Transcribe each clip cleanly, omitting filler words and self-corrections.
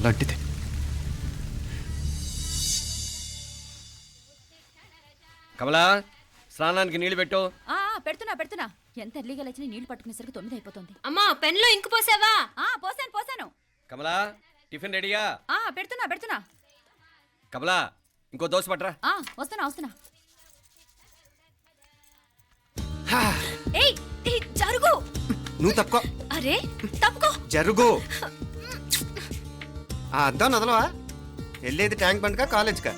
అలాంటిది. కమలా, స్నానానికి నీళ్లు పెట్టు. పెడుతున్నా. ఎంత ఎర్లీగా లేచిన నీళ్లు పట్టుకునేసరికి 9 అయిపోతుంది. అమ్మా, పెన్లో ఇంకు పోసావా? పోసాను. కమలా, టిఫిన్ రెడీయా? పెడుతున్నా. కమలా, ఇంకో దోశ పట్రా. వస్తున్నా. ఏయ్ జరుగు. నువ్వు తప్పుకో. అరే తప్పుకో. జరుగు. ఆ అద్దం నదలవా? వెళ్ళేది ట్యాంక్ బండ్కా కాలేజ్కా?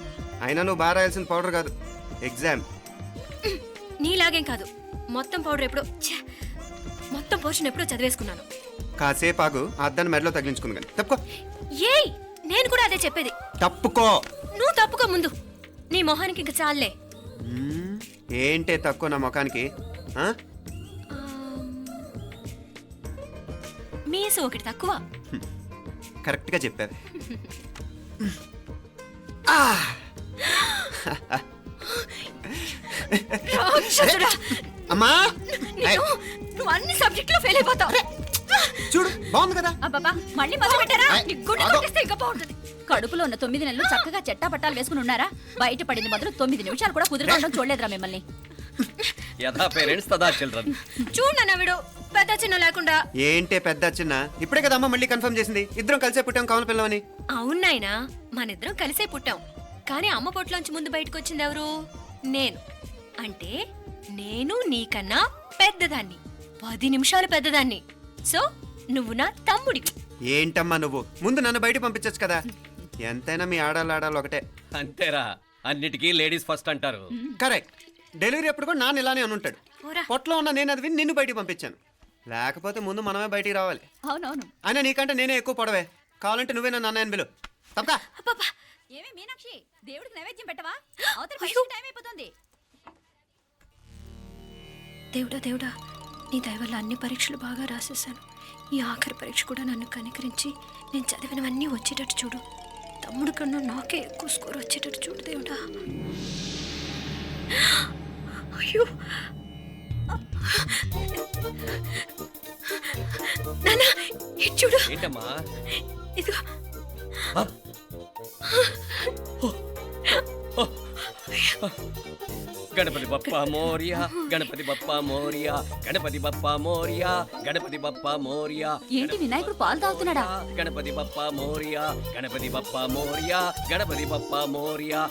అయినా నువ్వు బాగా రాయాల్సిన పౌడర్ కాదు, ఎగ్జామ్. నీలాగేం కాదు. మొత్తం పౌడర్ ఎప్పుడో, మొత్తం పోర్షన్ ఎప్పుడో చదివేసుకున్నాను. కాసేపు ఆగు, ఆ అద్దాన్ని మెడలో తగిలించుకుంది కానీ. తప్పుకో. ఏయ్, నేను కూడా అదే చెప్పేది. తప్పుకో. నువ్వు తప్పుకో ముందు. నీ మొహానికి ఇంక చాలే. ఏంటే తక్కువ నా ముఖానికి? మీసు ఒకటి తక్కువ. కరెక్ట్గా చెప్పావి. అమ్మా, నువ్వు అన్ని సబ్జెక్టులో ఫెయిల్ అయిపోతావు. చూడు, బాగుంది కదా. అబ్బబ్బా, మళ్ళీ మొదలు పెట్టారా? ఇంకా బాగుంటుంది. కడుపులో ఉన్న 9 నెలలు చక్కగా చెట్టా పట్టాలు వేసుకుని ఉన్నారా? బయట పడింది మొదలు 9 నిమిషాలు కూడా కుదురుకోవడం చూడలేదురా మిమ్మల్ని. యథా పేరెంట్స్ తదా చిల్డ్రన్. చూడన్న వీడు పెద్ద చిన్న లేకుండా. ఏంటే పెద్ద చిన్న? ఇప్పుడే కదా అమ్మ మళ్ళీ కన్ఫర్మ్ చేసింది ఇద్దరం కలిసే పుట్టాం కావాలి పిల్లవని. అవునాయినా, మనిద్దరం కలిసే పుట్టాం. కానీ అమ్మ పొట్లోంచి ముందు బయటకు వచ్చింది ఎవరు? నేను. అంటే నేను నీకన్నా పెద్దదాన్ని, 10 నిమిషాలు పెద్దదాన్ని. సో నువ్వు నా తమ్ముడి. ఏంటమ్మా నువ్వు? ముందు నన్ను బయట పంపించచ్చు కదా. ఎంతైనా మీ ఆడాలి ఒకటే. అంతేరా, అన్నిటికీ లేడీస్ ఫస్ట్ అంటారు. కరెక్ట్. డెలివరీ అప్పుడు కూడా నాన్న ఇలానే అనుంటాడు. పొట్టలో ఉన్న నేను అది విని నిన్ను బయటికి పంపించాను. లేకపోతే ముందు మనమే బయటికి రావాలి. అవునవును. అయినా నీకంటే నేనే ఎక్కువ పొడవే. కావాలంటే నువ్వే నన్ను అన్నయ్యని పిలు. తప్పకా. ఏమి మీనాక్షి, దేవుడికి నైవేద్యం పెట్టవా? అవతల టైం అయిపోతుంది. దేవుడా, నీ దయ వల్ల అన్ని పరీక్షలు బాగా రాసేసాను. ఈ ఆఖరి పరీక్ష కూడా నన్ను కనికరించి నేను చదివినవన్నీ వచ్చేటట్టు చూడు. తమ్ముడు కన్నా నాకే ఎక్కువ స్కోర్ వచ్చేటట్టు చూడు దేవుడా. అయ్యో నాన్న, ఇటు చూడు. ఏంటమ్మా? ఇదిగో. గణపతి బప్పా మోరియా, గణపతి బప్పా మోరియా, గణపతి బప్పా మోరియా, గణపతి బప్పా మోరియా. ఏంటి వినాయకుడు పాలు తాగుతున్నాడా? గణపతి బప్పా మోరియా, గణపతి బప్పా మోరియా, గణపతి బప్పా మోరియా.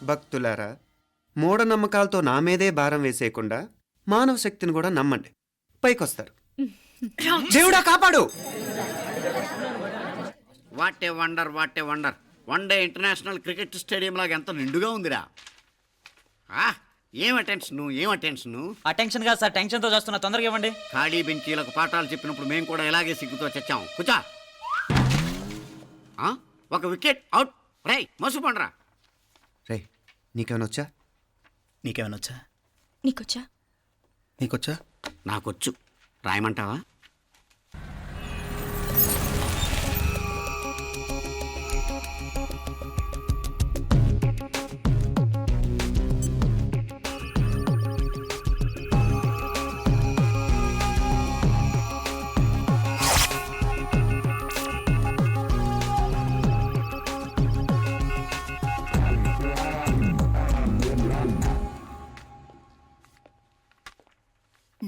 భక్తులారా, మూఢనమ్మకాలతో నా మీదే భారం వేసేయకుండా మానవ శక్తిని కూడా నమ్మండి, పైకొస్తారు. దేవుడా కాపాడు. What a wonder. One day international cricket stadium లాగా ఎంత నిండుగా ఉందిరా. ఏం అటెన్షన్? అటెన్షన్ కాదు సార్, టెన్షన్తో చేస్తున్నా. తొందరగా ఇవ్వండి. ఖాళీ బెంచీలకు పాఠాలు చెప్పినప్పుడు మేము కూడా ఇలాగే సిగ్గుతో చచ్చాం. కూర్చో. ఒక వికెట్ అవుట్. రై మసు పండరా. రే, నీకేమైనా వచ్చా? నీకేమైనా వచ్చా? నీకొచ్చా? నాకొచ్చు. రాయమంటావా?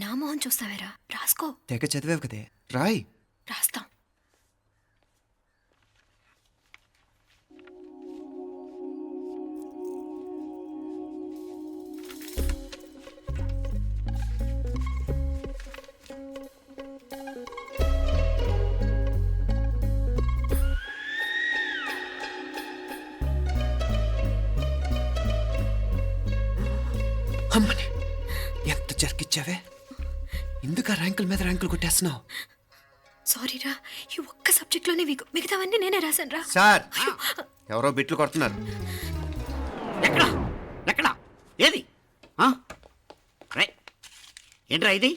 నా మొహం చూస్తావేరా? రాసుకో. తెగ చదివేవు కదే, రాయ్. రాస్తాం. అమ్మని ఎంత జరికిచ్చావే. ఎందుకు ర్యాంకుల మీద ర్యాంకులు కొట్టేస్తున్నావు? సారీరా, ఈ ఒక్క సబ్జెక్ట్లోనే మిగతావన్నీ నేనే రాశాను రా. సార్, ఎవరో బిట్లు కొడుతున్నారు. ఎక్కడ ఏది? ఏంట్రా ఇది?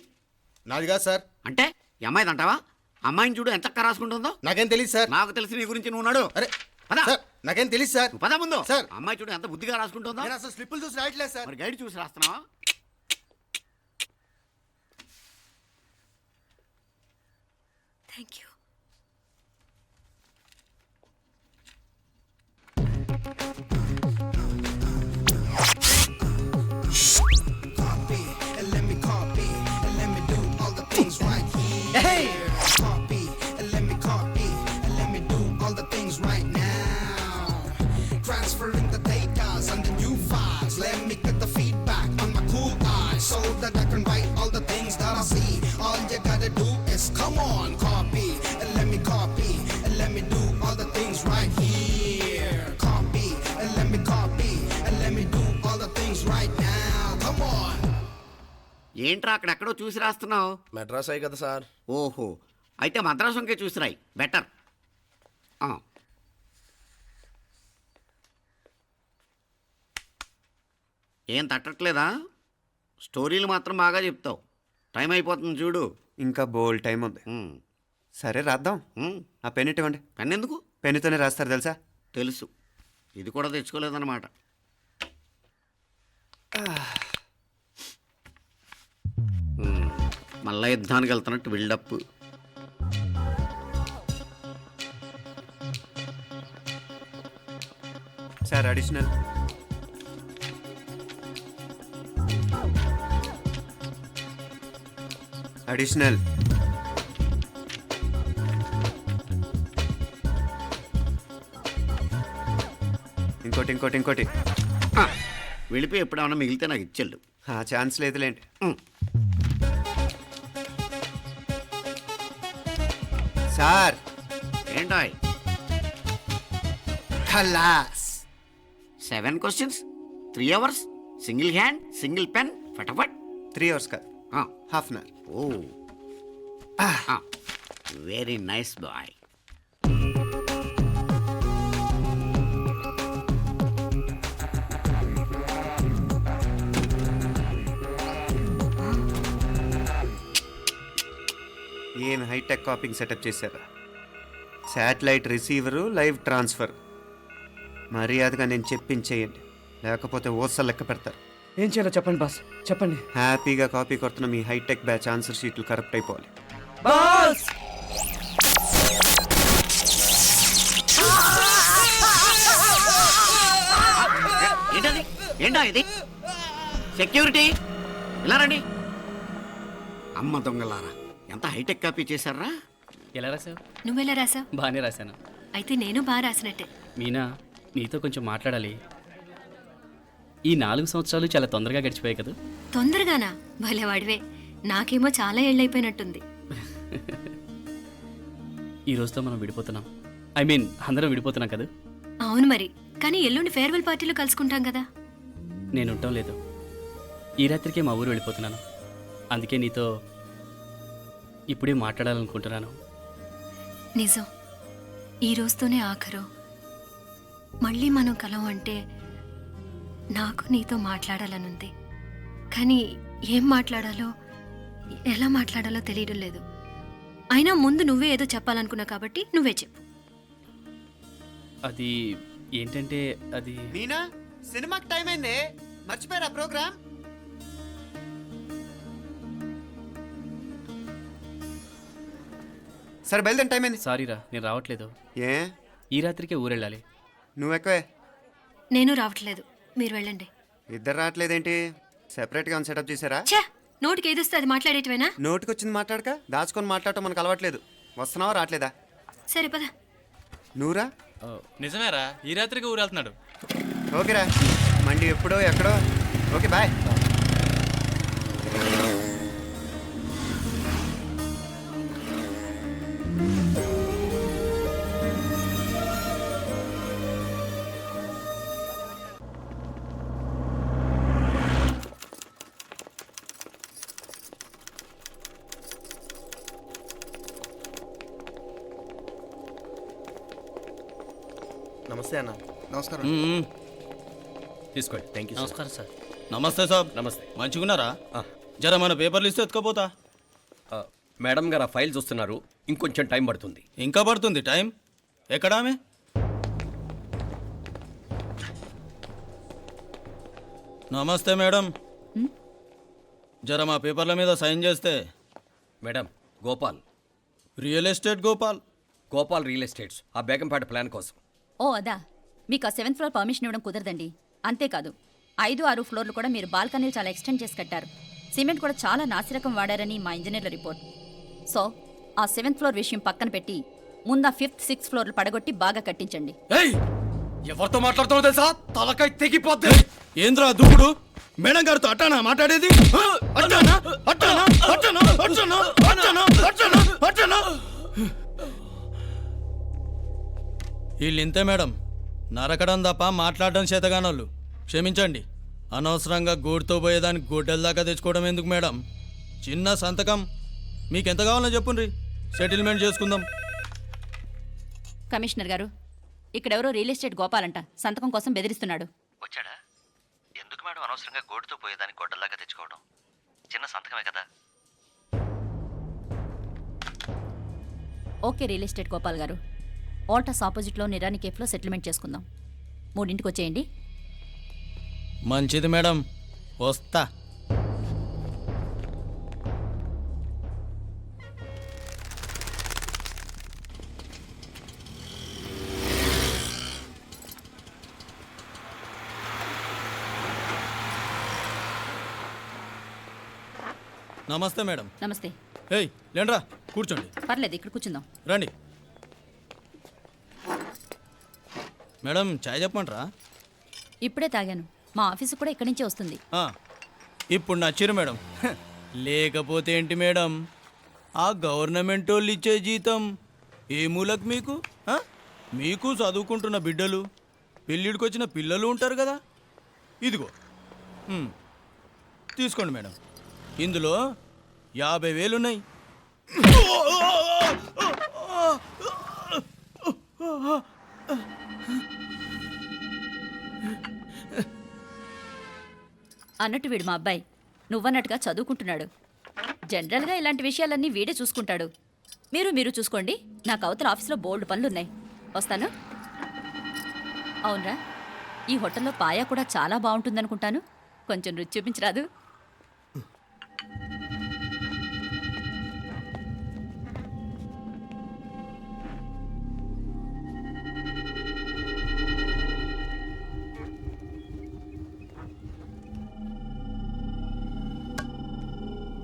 నాది కాదు సార్. అంటే ఈ అమ్మాయిది అంటావా? అమ్మాయిని చూడు ఎంత రాసుకుంటుందో. నాకేం తెలియదు సార్. నాకు తెలిసి నీ గురించి నువ్వు నాడు. అరే పదా. సార్, నాకేం తెలియదు సార్. పదా ముందు. సార్, అమ్మాయి చూడు ఎంత బుద్ధిగా రాసుకుంటుందో. నేను అసలు స్లిప్పులు చూసి రాయట్లేదు సార్. మరి గైడ్ చూసి రాస్తున్నావా? Thank you. best. Come on, copy, and let me copy, and let me do all the things right here. Copy, and let me copy, and let me do all the things right now. Come on. ఏంట్రా అక్కడెక్కడో చూసి రాస్తున్నావు? మెడ్రాస్ అయ్యి కదా sir. ఓహో, అయితే మద్రాసు చూసి రాయి, better. ఏం తట్టట్లేదా? స్టోరీలు మాత్రం బాగా చెప్తావు. టైం అయిపోతుంది చూడు. ఇంకా బోల్డ్ టైం ఉంది. సరే రాద్దాం. ఆ పెన్ ఇవ్వండి. పెన్ ఎందుకు? పెన్నుతోనే రాస్తారు తెలుసా? తెలుసు, ఇది కూడా తెచ్చుకోలేదన్నమాట. మళ్ళా యుద్ధానికి వెళ్తున్నట్టు బిల్డప్. Sir additional. అడిషనల్. ఇంకోటి ఇంకోటి ఇంకోటి. వెళ్ళిపోయి ఎప్పుడేమన్నా మిగిలితే నాకు ఇచ్చెళ్ళు. ఛాన్స్ లేదులేండి. సార్ ఏంటాయ్? ఖలాస్. 7 questions, 3 hours, single hand, single pen, ఫటాఫట్. 3 hours కాదు, half an hour. Oh, very nice boy. ఏం హైటెక్ కాపింగ్ సెటప్ చేశారా? Satellite receiver, live transfer. మర్యాదగా నేను చెప్పించేయండి, లేకపోతే ఓసలు లెక్క పెడతారు. ఏం చేయాలో చెప్పండి బాస్, చెప్పండి. హ్యాపీగా కాపీ కొడుతున్న మీ హైటెక్ బ్యాచ్ ఆన్సర్ షీట్లు కరెక్ట్ అయిపోవాలి. బాస్ ఏంటది? ఏంటా ఇది? సెక్యూరిటీ ఇలా రండి. అమ్మ దొంగలారా, ఎంత హైటెక్ కాపీ చేశారా? ఎలా రాసావు? నువ్వెలా రాసావు? బాగానే రాశాను. అయితే నేను బాగా రాసినట్టే. మీనా, నీతో కొంచెం మాట్లాడాలి. ఈ 4 సంవత్సరాలు చాలా తొందరగా గడిచిపోయాయి కదా? తొందరగానా? భలేవాడివే. నాకేమో చాలా ఏళ్ళైపోయినట్టుంది. ఈ రోజుతో మనం విడిపోతున్నాం. ఐ మీన్ అందరం విడిపోతున్నాం కదా? అవును మరి, కానీ ఎల్లుండి ఫేర్వెల్ పార్టీలో కలుసుకుంటాం కదా. నేను ఉండటం లేదు. ఈ రాత్రికే మా ఊరు వెళ్ళిపోతున్నాను. అందుకే నీతో ఇప్పుడే మాట్లాడాలనుకుంటున్నాను. నిజం, ఈ రోజుతోనే ఆఖరు. మళ్ళీ మనం కలం అంటే నాకు నీతో మాట్లాడాలనుంది. కానీ ఏం మాట్లాడాలో, ఎలా మాట్లాడాలో తెలియడం లేదు. అయినా ముందు నువ్వే ఏదో చెప్పాలనుకున్నావు కాబట్టి నువ్వే చెప్పు. అది ఏంటంటే అది మీనా, సినిమాకి టైం అయింది, మర్చిపోయారా ప్రోగ్రామ్? సరే బయలుదేరి, టైం అయింది. సారీరా, నేను రావట్లేదు. ఏ? ఈ రాత్రికే ఊరెళ్ళాలి. నువ్వు ఎక్కువే. నేను రావట్లేదు, మీరు వెళ్ళండి. ఇద్దరు రావట్లేదేంటి? సెపరేట్గా సెటప్ చేశారా? ఛే, నోటికి ఏదొస్తే అది మాట్లాడేటివేనా? నోటికి వచ్చింది మాట్లాడక దాచుకొని మాట్లాడటం మనకు అలవాట్లేదు. వస్తున్నావా రావట్లేదా? సరే పద. నువ్వురా. నిజమేరా, ఈ రాత్రికి ఊరు వెళ్తున్నాడు. ఓకేరా, మండి ఎప్పుడో ఎక్కడో. Okay bye. నమస్తే అన్న. నమస్కారం. తీసుకోండి. Thank you. నమస్కారం సార్. నమస్తే సాబ్. నమస్తే. మంచిగున్నారా? జర మన పేపర్లు ఇస్తే ఎత్తుకపోతా. మేడం గారు ఆ ఫైల్ చూస్తున్నారు, ఇంకొంచెం టైం పడుతుంది. ఇంకా పడుతుంది టైం? ఎక్కడా ఆమె? నమస్తే మేడం, జర మా పేపర్ల మీద సైన్ చేస్తే. Madam, Gopal. Real estate Gopal. Gopal real estates, ఆ బేగంపేట ప్లాన్ కోసం. ఓ అదా, మీకు ఆ 7th ఫ్లోర్ పర్మిషన్ ఇవ్వడం కుదరదండి. అంతేకాదు 5, 6 ఫ్లోర్లు కూడా మీరు బాల్కనీలు చాలా ఎక్స్టెండ్ చేసి కట్టారు. సిమెంట్ కూడా చాలా నాసిరకం వాడారని మా ఇంజనీర్ల రిపోర్ట్. సో ఆ 7th ఫ్లోర్ విషయం పక్కన పెట్టి ముందు ఆ 5th, 6th ఫ్లోర్లు పడగొట్టి బాగా కట్టించండి. ఎవరితో మాట్లాడుతున్నావు తెలుసా? తలకాయ తెగిపోద్ది. ఏంద్రా దూకుడు? మేడం గారితో అట్టానా మాట్లాడేది ఆ? అట్టానా అట్టానా అట్టానా అట్టానా అట్టానా అట్టానా అట్టానా వీళ్ళు ఇంతే మేడం, నరకడం తప్ప మాట్లాడడం చేతగానోళ్ళు. క్షమించండి, అనవసరంగా గోడుతో పోయేదానికి గొడ్డల దాకా తెచ్చుకోవడం ఎందుకు మేడం? చిన్న సంతకం మీకు ఎంత కావాలో చెప్పుండ్రి, సెటిల్మెంట్ చేసుకుందాం. కమిషనర్ గారు, ఇక్కడెవరో రియల్ ఎస్టేట్ గోపాలంట సంతకం కోసం బెదిరిస్తున్నాడు. వచ్చాడా? ఎందుకు మేడం అనవసరంగా గోటుతో పోయేదానికి గొడ్డల్లాగా తెచ్చుకోవడం? చిన్న సంతకమే కదా. ఓకే రియల్ ఎస్టేట్ గోపాల్ గారు, ఆల్టాస్ ఆపోజిట్లో నిరాని కేఫ్లో సెటిల్మెంట్ చేసుకుందాం. 3ంటికి వచ్చేయండి. మంచిది మేడం, వస్తా. నమస్తే మేడం. నమస్తే. ఏయ్ లేండ్రా, కూర్చోండి. పర్లేదు, ఇక్కడ కూర్చుందాం. రండి మేడం, చాయ్ చెప్పమంటారా? ఇప్పుడే తాగాను. మా ఆఫీసు కూడా ఇక్కడి నుంచే వస్తుంది. ఇప్పుడు నచ్చిరు మేడం. లేకపోతే ఏంటి మేడం, ఆ గవర్నమెంట్ వాళ్ళు ఇచ్చే జీతం ఏ మూలకు మీకు? మీకు చదువుకుంటున్న బిడ్డలు, పెళ్ళిడికి వచ్చిన పిల్లలు ఉంటారు కదా. ఇదిగో తీసుకోండి మేడం, ఇందులో 50,000 ఉన్నాయి. అన్నట్టు వీడు మా అబ్బాయి నువ్వన్నట్టుగా చదువుకుంటున్నాడు. జనరల్గా ఇలాంటి విషయాలన్నీ వీడే చూసుకుంటాడు. మీరు చూసుకోండి. నాకు అవతల ఆఫీస్లో బోల్డ్ పనులున్నాయి. వస్తాను. అవునరా, ఈ హోటల్లో పాయా కూడా చాలా బాగుంటుందనుకుంటాను. కొంచెం రుచి చూపించరాదు?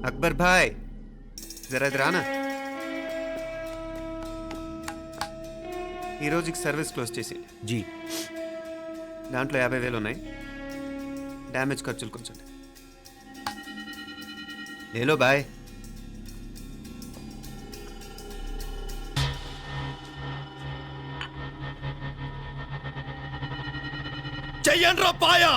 అక్బర్ భాయ్, జరా ఇది రానా. ఈ రోజుకి సర్వీస్ క్లోజ్ చేసేయండి. జీ. దాంట్లో 50,000 ఉన్నాయి. డ్యామేజ్ ఖర్చులు కొంచెం. లేలో బాయ్. చెయ్యండి రా పాయా.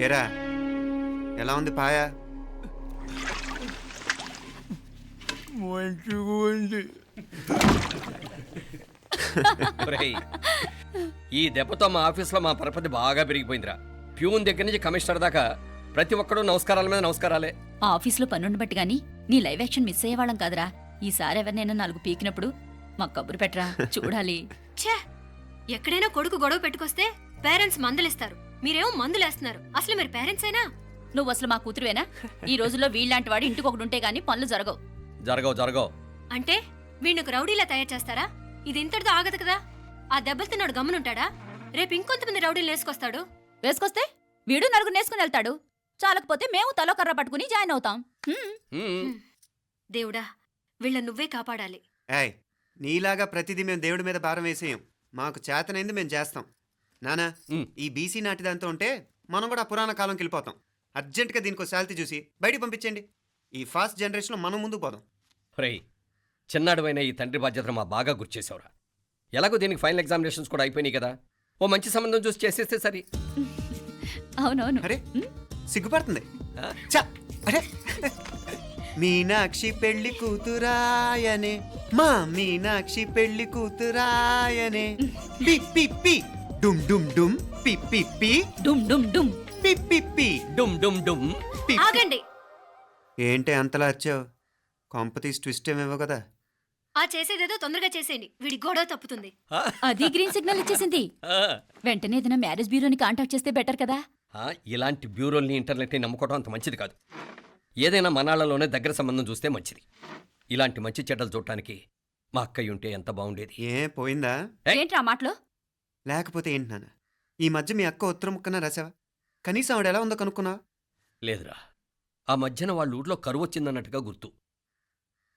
ఏరా ఎలా ఉంది పాయా? మంచిగా ఉంది. ఒరేయ్, ఈ దెబ్బతో మా ఆఫీస్లో మా పరపతి బాగా పెరిగిపోయిందిరా. ప్యూన్ దగ్గర నుంచి కమిషనర్ దాకా ప్రతి ఒక్కడు నమస్కారాల మీద నమస్కారాలే. ఆ ఆఫీస్లో పనుండి బట్టి గాని నీ లైవ్ యాక్షన్ మిస్ అయ్యేవాళ్ళం కాదురా. ఈసారి ఎవరినైనా 4 పీకినప్పుడు మాకు కబురు పెట్టరా, చూడాలి. ఛే, ఎక్కడైనా కొడుకు గొడవ పెట్టుకొస్తే పేరెంట్స్ మందులేస్తారు, మీరేమో మందులేస్తున్నారు. అసలు మీరు పేరెంట్స్ అయినా? నువ్వు అసలు మా కూతురువేనా? ఈ రోజుల్లో వీళ్ళలాంటి వాడు ఇంటికి ఒకటి ఉంటే గానీ పనులు జరగవు. జరగవు. అంటే వీణ్ణకు రౌడీలా తయారు చేస్తారా? ఇది ఇంతటితో ఆగదు కదా. ఆ దెబ్బలు తిన్నాడు గమ్మునుంటాడా? రేపు ఇంకొంతమంది రౌడీలు వేసుకొస్తాడు. వేసుకొస్తే వీడు 4 నేసుకుని వెళ్తాడు. చాలకపోతే మేము తలో కర్ర పట్టుకుని జాయిన్ అవుతాం. దేవుడా, వీళ్ళ నువ్వే కాపాడాలి. ఏయ్, నీలాగా ప్రతిదీ మేము దేవుడి మీద భారం వేసేయం. మాకు చేతనైంది మేము చేస్తాం. నానా, ఈ బీసీ నాటి దాంతో ఉంటే మనం కూడా పురాణ కాలంకి వెళ్ళిపోతాం. అర్జెంటుగా దీనికి శాలిటీ చూసి బయటికి పంపించండి. ఈ ఫాస్ట్ జనరేషన్లో మనం ముందుకు పోదాం. ఒరేయ్, చిన్నాడువైన ఈ తండ్రి బాధ్యతను మా బాగా గుర్చేసావురా. ఎలాగో దీనికి ఫైనల్ ఎగ్జామినేషన్స్ కూడా అయిపోయినాయి కదా, ఓ మంచి సంబంధం చూసి చేసేస్తే సరి. అవునవును. అరే సిగ్గుపడుతుంది. చ, అరే మీనాక్షి పెళ్లి కూతురాయనే, మా మీనాక్షి పెళ్లి కూతురాయనే. పి పి పి డుమ్ డుమ్ డుమ్ పి పి పి డుమ్ డుమ్ డుమ్ పి పి పి డుమ్ డుమ్ డుమ్. పి. ఆగండి. ఏంటి అంతలా వచ్చావు? కాంపతీస్ ట్విస్ట్ ఏమేవో కదా. ఆ చేసేదేదో తొందరగా చేసేయండి, వీడి గొడవ తప్పుతుంది. అది గ్రీన్ సిగ్నల్ ఇచ్చేసింది. వెంటనే ఏదైనా మ్యారేజ్ బ్యూరోని కాంటాక్ట్ చేస్తే బెటర్ కదా. ఇలాంటి బ్యూరోల్ని ఇంటర్నెట్ని నమ్ముకోవడం అంత మంచిది కాదు. ఏదైనా మనాళ్ళలోనే దగ్గర సంబంధం చూస్తే మంచిది. ఇలాంటి మంచి చెడ్డలు చూడటానికి మా అక్కయ్య ఉంటే ఎంత బాగుండేది. ఏ పోయిందా? ఏంట్రా ఆ మాటలు? లేకపోతే ఏంటి నాన్న, ఈ మధ్య మీ అక్క ఉత్తరం ముక్కన రాసావా? కనీసం ఆవిడ ఎలా ఉందో కనుక్కున్నావా? లేదురా, ఆ మధ్యన వాళ్ళ ఊర్లో కరువు వచ్చిందన్నట్టుగా గుర్తు.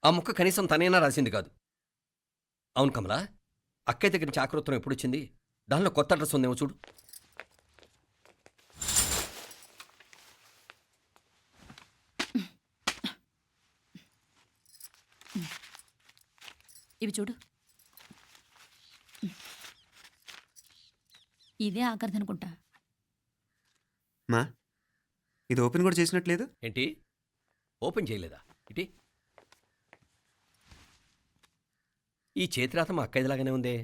ఆ ముక్క కనీసం తనైనా రాసింది కాదు. అవును కమలా, అక్కయ్య దగ్గర నుంచి ఆకృతం ఎప్పుడొచ్చింది? దానిలో కొత్త అడ్రస్ ఉందేమో చూడు. ఇవి చూడు. ఇదే ఆఖరిదనుకుంటా. మా ఇది ఓపెన్ కూడా చేసినట్లేదు. ఏంటి ఓపెన్ చేయలేదా? ఇటీ ఈ చేతిరాత మా అక్కయ్యలాగానే ఉందే.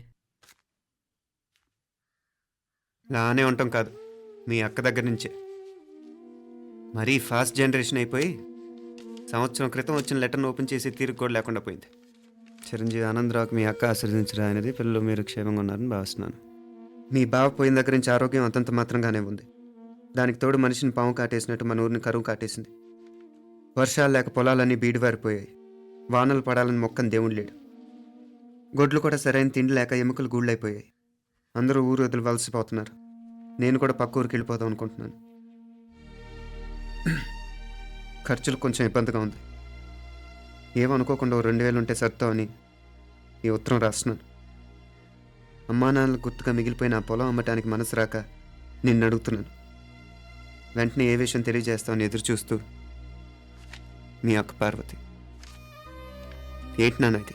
లానే ఉంటాం కాదు, మీ అక్క దగ్గర నుంచే. మరీ ఫాస్ట్ జనరేషన్ అయిపోయి సంవత్సరం క్రితం వచ్చిన లెటర్ను ఓపెన్ చేసి తీరుకు కూడా లేకుండా పోయింది. చిరంజీవి ఆనందరావుకి మీ అక్క ఆశీర్వదించరా అనేది, పిల్లలు మీరు క్షేమంగా ఉన్నారని భావిస్తున్నాను. మీ బావ పోయిన దగ్గర నుంచి ఆరోగ్యం అంతంత మాత్రంగానే ఉంది. దానికి తోడు మనిషిని పాము కాటేసినట్టు మన ఊరిని కరువు కాటేసింది. వర్షాలు లేక పొలాలన్నీ బీడివారిపోయాయి. వానలు పడాలని మొక్కని దేవుడు లేడు. గొడ్లు కూడా సరైన తిండి లేక ఎముకలు గూళ్ళైపోయాయి. అందరూ ఊరు వదిలి వలసిపోతున్నారు. నేను కూడా పక్క ఊరికి వెళ్ళిపోదాం అనుకుంటున్నాను. ఖర్చులు కొంచెం ఇబ్బందిగా ఉంది. ఏమనుకోకుండా 2000 ఉంటే సర్తామని ఈ ఉత్తరం రాస్తున్నాను. అమ్మా నాన్నలు గుర్తుగా మిగిలిపోయిన ఆ పొలం అమ్మటానికి మనసు రాక నిన్ను అడుగుతున్నాను. వెంటనే ఏ విషయం తెలియజేస్తామని ఎదురు చూస్తూ మీ అక్క పార్వతి. ఏంటి నాన్న ఇది?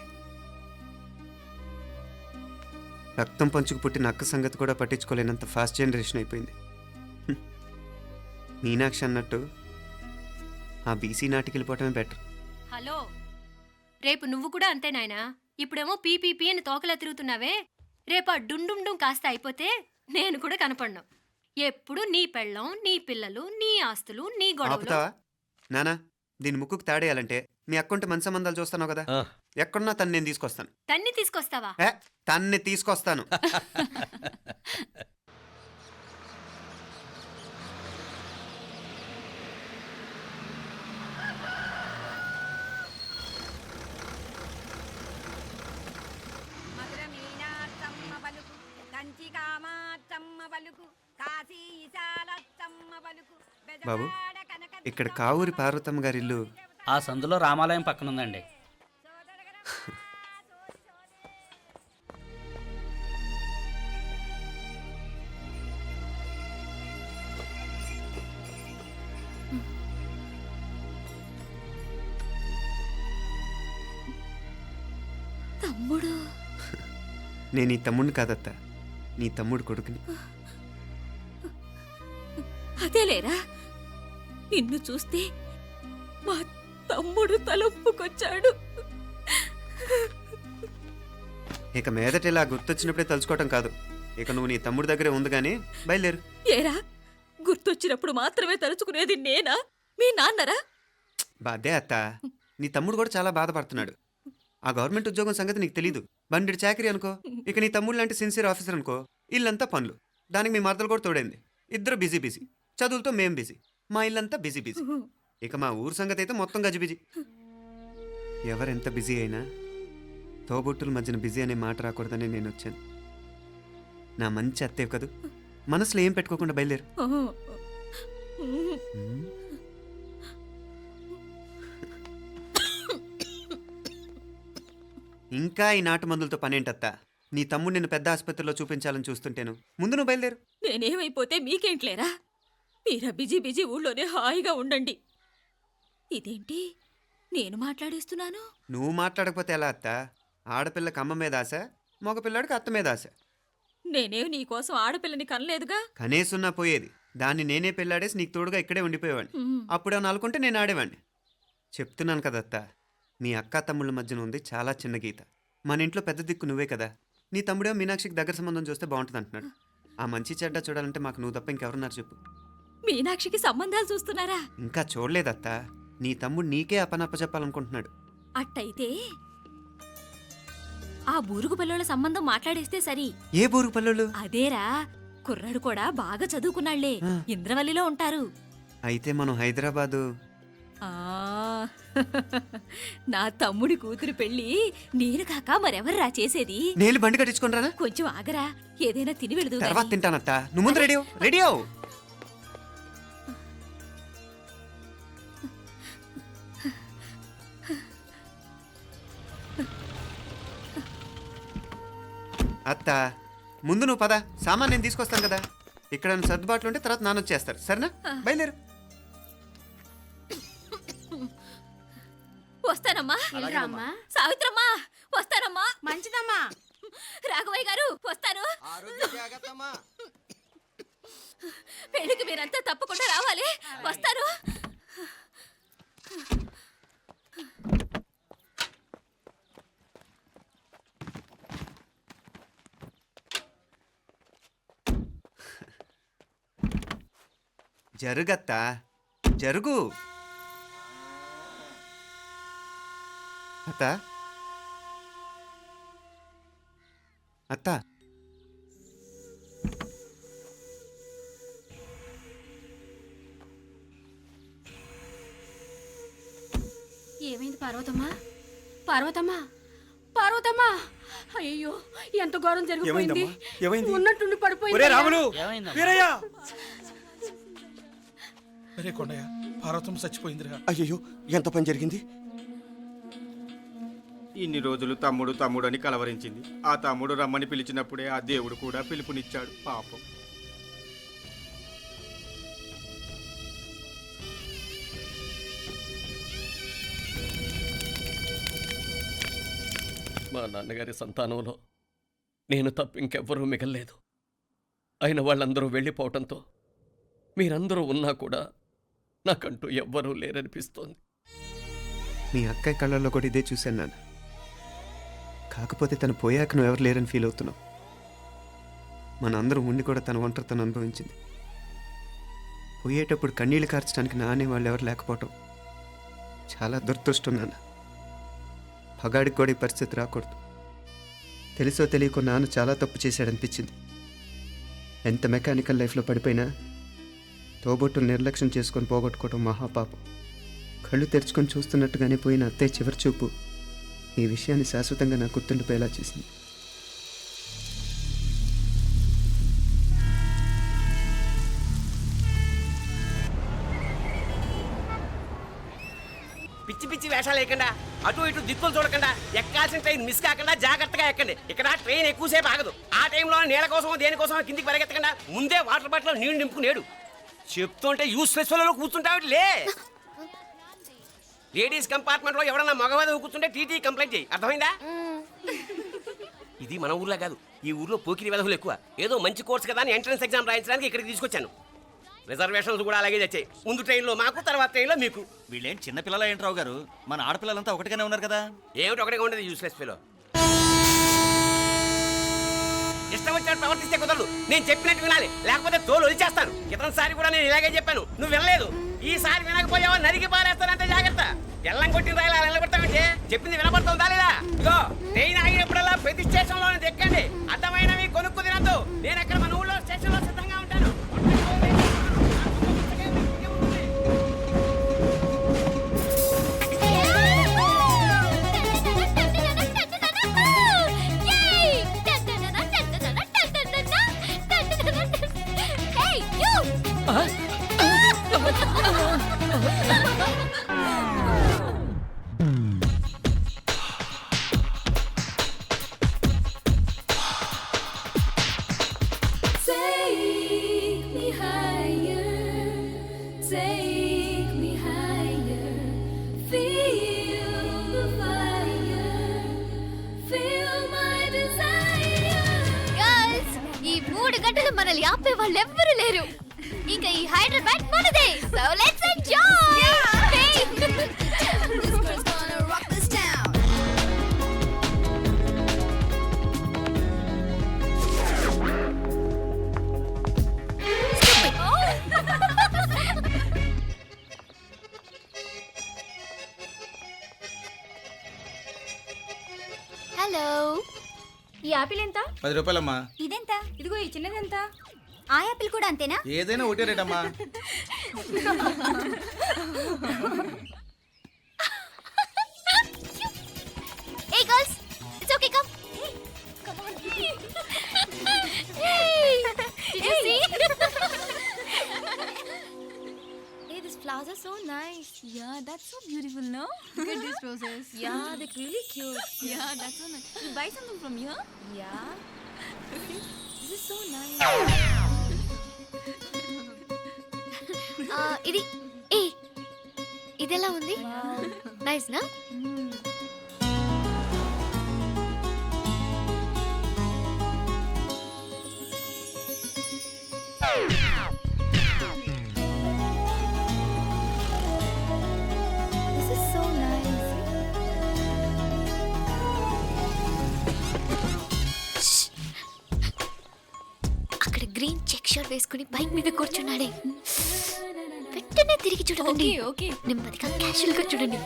రక్తం పంచుకు పుట్టిన అక్క సంగతి కూడా పట్టించుకోలేనంత ఫాస్ట్ జనరేషన్ అయిపోయింది. మీనాక్షి అన్నట్టు ఆ బీసీ నాటికి వెళ్ళిపోవటమే బెటర్. హలో, రేపు నువ్వు కూడా అంతే నాయనా. ఇప్పుడేమో పీపీపీ అని తోకలా తిరుగుతున్నావే, రేపు ఆ డుండుండుం కాస్త అయిపోతే నేను కూడా కనపడ్ను. ఎప్పుడు నీ పెళ్ళం, నీ పిల్లలు, నీ ఆస్తులు, నీ గొడవలు. ఆపుతావా నానా? దీని ముక్కుకు తాడేయాలంటే మీ అక్కంటే మంచి సంబంధాలు చూస్తాను కదా. ఎక్కడున్నా తను నేను తీసుకొస్తాను. తన్ని తీసుకొస్తావా? తన్ని తీసుకొస్తాను. బాబు, ఇక్కడ కావూరి పార్వతమ్మ గారి ఇల్లు ఆ సందులో రామాలయం పక్కన ఉందండి. తమ్ముడు? నేను నీ తమ్ముడిని కాదత్తా, నీ తమ్ముడు కొడుకుని. అదేలేరా, నిన్ను చూస్తే మా తమ్ముడు తలొప్పుకొచ్చాడు. ఇక మీదట ఇలా గుర్తొచ్చినప్పుడే తలుచుకోవటం కాదు. ఇక నువ్వు నీ తమ్ముడి దగ్గరే ఉంది కానీ బయలుదేరు. ఏరా, గుర్తొచ్చినప్పుడు మాత్రమే తలుచుకునేది నేనా, మీ నాన్నరా? బాధే అత్త, నీ తమ్ముడు కూడా చాలా బాధపడుతున్నాడు. ఆ గవర్నమెంట్ ఉద్యోగం సంగతి నీకు తెలీదు. బండి చాకరీ అనుకో. ఇక నీ తమ్ముడు లాంటి సిన్సియర్ ఆఫీసర్ అనుకో, ఇల్లంతా పనులు. దానికి మీ మరదలు కూడా తోడైంది. ఇద్దరు బిజీ బిజీ. చదువులతో మేం బిజీ. మా ఇల్లంతా బిజీ బిజీ. ఇక మా ఊరు సంగతి అయితే మొత్తం గజిబిజీ. ఎవరెంత బిజీ అయినా తోబుట్టుల మధ్యన బిజీ అనే మాట రాకూడదని నేను వచ్చాను. నా మంచి అత్తేవి కదూ, మనసులో ఏం పెట్టుకోకుండా బయలుదేరు. ఇంకా ఈ నాటు మందులతో పనేంటత్తా? నీ తమ్ముడు నిన్ను పెద్ద ఆసుపత్రిలో చూపించాలని చూస్తుంటేను. ముందు నువ్వు బయలుదేరు. నేనేమైపోతే మీకేంట్లేరా? మీరా బిజీ బిజీ ఊళ్ళోనే హాయిగా ఉండండి. ఇదేంటి నేను మాట్లాడేస్తున్నాను? నువ్వు మాట్లాడకపోతే ఎలా అత్తా? ఆడపిల్లకి అమ్మ మీద ఆశ, మగపిల్లాడికి అత్త మీద ఆశ. నేనేం నీకోసం ఆడపిల్లని కనలేదుగా. కనేసున్నా పోయేది. దాన్ని నేనే పెళ్ళాడేసి నీకు తోడుగా ఇక్కడే ఉండిపోయేవాడిని. అప్పుడేమన్నా అనుకుంటే నేను ఆడేవాడిని. చెప్తున్నాను కదత్తా, మీ అక్క తమ్ముళ్ళ మధ్యన ఉంది చాలా చిన్న గీత. మన ఇంట్లో పెద్ద దిక్కు నువ్వే కదా. నీ తమ్ముడే మీనాక్షికి దగ్గర సంబంధం చూస్తే బాగుంటుంది అంటున్నాడు. ఆ మంచి చెడ్డ చూడాలంటే మాకు నువ్వు తప్ప ఇంకెవరున్నారు చెప్పు? మీనాక్షికి సంబంధాలు చూస్తున్నారా? ఇంకా చూడలేదత్తా. నీ తమ్ముడు నీకే అపనప్ప చెప్పాలనుకుంటున్నాడు. అట్టయితే ఆ బూరుగు పిల్లల సంబంధం మాట్లాడేస్తే సరి. ఏ బూరుగు పల్లెలు? అదేరా, కుర్రాడు కూడా బాగా చదువుకున్నాళ్లే, ఇంద్రవల్లిలో ఉంటారు. అయితే మనం హైదరాబాదు. ఆ నా తమ్ముడి కూతురు పెళ్లి నేను కాక మరెవర్రా చేసేది? నేను బండి కట్టించుకుంటారా? కొంచెం ఆగరా, ఏదైనా తిని వెళదు. తర్వాత తింటానత్తా. నువ్వు ముందు రెడీ రెడీ అవు. అత్త, ముందు నువ్వు పద. సామాన్ నేను తీసుకొస్తాను కదా. ఇక్కడ సర్దుబాట్లు ఉంటే తర్వాత నాన్న వచ్చేస్తారు. సరేనా? బయలుదేరు. వస్తానమ్మా. సావిత్రమ్మా వస్తానమ్మా. మంచిదమ్మా. రాఘవయ్య గారు వస్తాను. పెళ్లికి మీరంతా తప్పకుండా రావాలి. వస్తాను. జరుగత్తా, జరుగు. అత్త, అత్త, ఏమైంది పార్వతమ్మా? పార్వతమ్మా, పార్వతమ్మా! అయ్యో, ఎంత ఘోరం జరిగిపోయింది. ఉన్నట్టుండి పడిపోయింది. రాములు, వీరయ్య! అరే కొండయ్య, పార్వతమ్మ చచ్చిపోయిందిరా. అయ్యో, ఎంత పని జరిగింది? ఇన్ని రోజులు తమ్ముడు తమ్ముడు అని కలవరించింది. ఆ తమ్ముడు రమ్మని పిలిచినప్పుడే ఆ దేవుడు కూడా పిలుపునిచ్చాడు. పాపం. మా నాన్నగారి సంతానంలో నేను తప్ప ఇంకెవ్వరూ మిగల్లేదు. అయిన వాళ్ళందరూ వెళ్ళిపోవటంతో మీరందరూ ఉన్నా కూడా నాకంటూ ఎవ్వరూ లేరనిపిస్తోంది. మీ అక్కయ్య కళ్ళల్లో కూడా ఇదే చూశాను నాన్న. కాకపోతే తను పోయాక నువ్వు ఎవరు లేరని ఫీల్ అవుతున్నావు. మన అందరం ఉండి కూడా తన ఒంటరితను అనుభవించింది. పోయేటప్పుడు కన్నీళ్ళు కార్చడానికి నానే వాళ్ళు ఎవరు లేకపోవటం చాలా దురదృష్టం నాన్న. పగాడికి కూడా ఈ పరిస్థితి రాకూడదు. తెలుసో తెలియకో నాన్న చాలా తప్పు చేశాడనిపించింది. ఎంత మెకానికల్ లైఫ్లో పడిపోయినా తోబొట్టులు నిర్లక్ష్యం చేసుకొని పోగొట్టుకోవడం మహాపాపం. కళ్ళు తెరుచుకొని చూస్తున్నట్టుగానే పోయిన అత్తయ్య చివరి చూపు ఈ విషయాన్ని శాశ్వతంగా నాకు గుర్తుండిపోయేలా చేసింది. పిచ్చి పిచ్చి వేషాలు వేయకుండా, అటు ఇటు దిక్కులు చూడకుండా, ఎక్కాల్సిన ట్రైన్ మిస్ కాకుండా జాగ్రత్తగా ఎక్కండి. ఇక్కడ ట్రైన్ ఎక్కువసేపు ఆగదు. ఆ టైంలో నీళ్ళ కోసం దేనికోసం కిందికి పరిగెత్తకుండా ముందే వాటర్ బాటిల్ నీళ్లు నింపుకునేడు. చెప్తుంటే యూస్లెస్ లో కూర్చుంటావు. లే, లేడీస్ కంపార్ట్మెంట్ లో ఎవడన్నా మగవాది కూర్చుంటే టీటీ కంప్లైంట్ చేయి. అర్థమైందా? ఇది మన ఊర్లో కాదు. ఈ ఊర్లో పోకిరి వెధవులు ఎక్కువ. ఏదో మంచి కోర్స్ కదా అని ఎంట్రన్స్ ఎగ్జామ్ రాయించడానికి ఇక్కడికి తీసుకొచ్చాను. రిజర్వేషన్స్ కూడా అలాగే తెచ్చాయి. ముందు ట్రైన్లో మాకు, తర్వాత ట్రైన్లో మీకు. వీళ్ళేం చిన్నపిల్లల ఏంట్రావు గారు, మన ఆడపిల్లలంతా ఒకటిగానే ఉన్నారు కదా. ఏమిటి ఒకటిగా ఉండేది యూస్లెస్ ఫెలో. ఇష్టం వచ్చినట్టు ప్రవర్తిస్తే కుదరదు. నేను చెప్పినట్టు వినాలి, లేకపోతే తోలు వదిలేస్తాను. క్రితంసారి కూడా నేను ఇలాగే చెప్పాను, నువ్వు వినలేదు. ఈసారి వినకపోయావా నరికి పారేస్తానంటే జాగ్రత్త. ఎల్లం కొట్టిన రాయలు అలా నిలబడతామంటే చెప్పింది వినపడుతుందా లేదా? ఇగో ట్రైన్ ఆగినప్పుడల్లా ప్రతి స్టేషన్ లో ఎక్కండి. అర్థమైనవి కొనుక్కు తినద్దు. నేను అక్కడ మన ఊళ్ళో స్టేషన్ లో సిద్ధంగా ఉంటాను. మనల్ని ఆపే వాళ్ళు ఎవ్వరు లేరు. ఇంకా ఈ హైదరాబాద్ మనదే. So let's enjoy. హలో, ఈ యాపిల్ ఎంత? 10 రూపాయలమ్మా. ఇదెంత? ఇదిగో ఈ చిన్నది ఎంత? ఆ యాపిల్ కూడా అంతేనా? ఏదైనా ఒకటే రేట్ అమ్మా. Hey girls, it's okay, come. Come on. Hey, did you see? Hey, these flowers are so nice. Yeah, that's so beautiful, no? Look at these roses. Yeah, they're really cute. Yeah, that's so nice. You buy something from here? Yeah. This is so nice. ఇది ఏ ఇదెలా ఉంది? Nice నా? This is so nice. అక్కడ green check shirt వేసుకుని bike మీద కూర్చున్నాడే, వెంటనే తిరిగి చూడకండి. ఓకే. నెమ్మదిగా క్యాషువల్ గా చూడండి.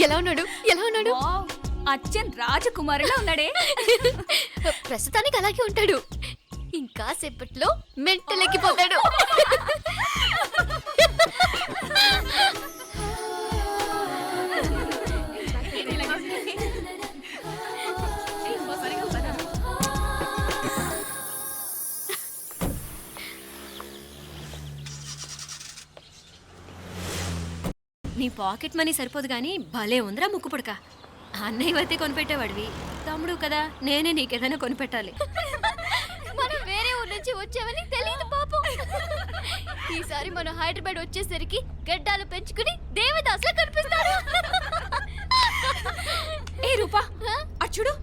ఎలా ఉన్నాడు? ఎలా ఉన్నాడు? అచ్చన్ రాజకుమారిలా ఉన్నాడే. ప్రస్తుతానికి అలాగే ఉంటాడు. ఇంకా సేపట్లో మెంటల్ ఎక్కిపోతాడు. నీ పాకెట్ మనీ సరిపోదు కానీ భలే ఉందిరా ముక్కు పుడక. అన్నయ్య అయితే కొనిపెట్టేవాడివి, తమ్ముడు కదా నేనే నీకేదైనా కొనిపెట్టాలి. మనం వేరే ఊరు నుంచి వచ్చామని తెలియదు పాపం. ఈసారి మనం హైదరాబాద్ వచ్చేసరికి గడ్డాలు పెంచుకుని దేవదాసులా కనిపిస్తారు. ఏ రూపా, అచ్చుడు.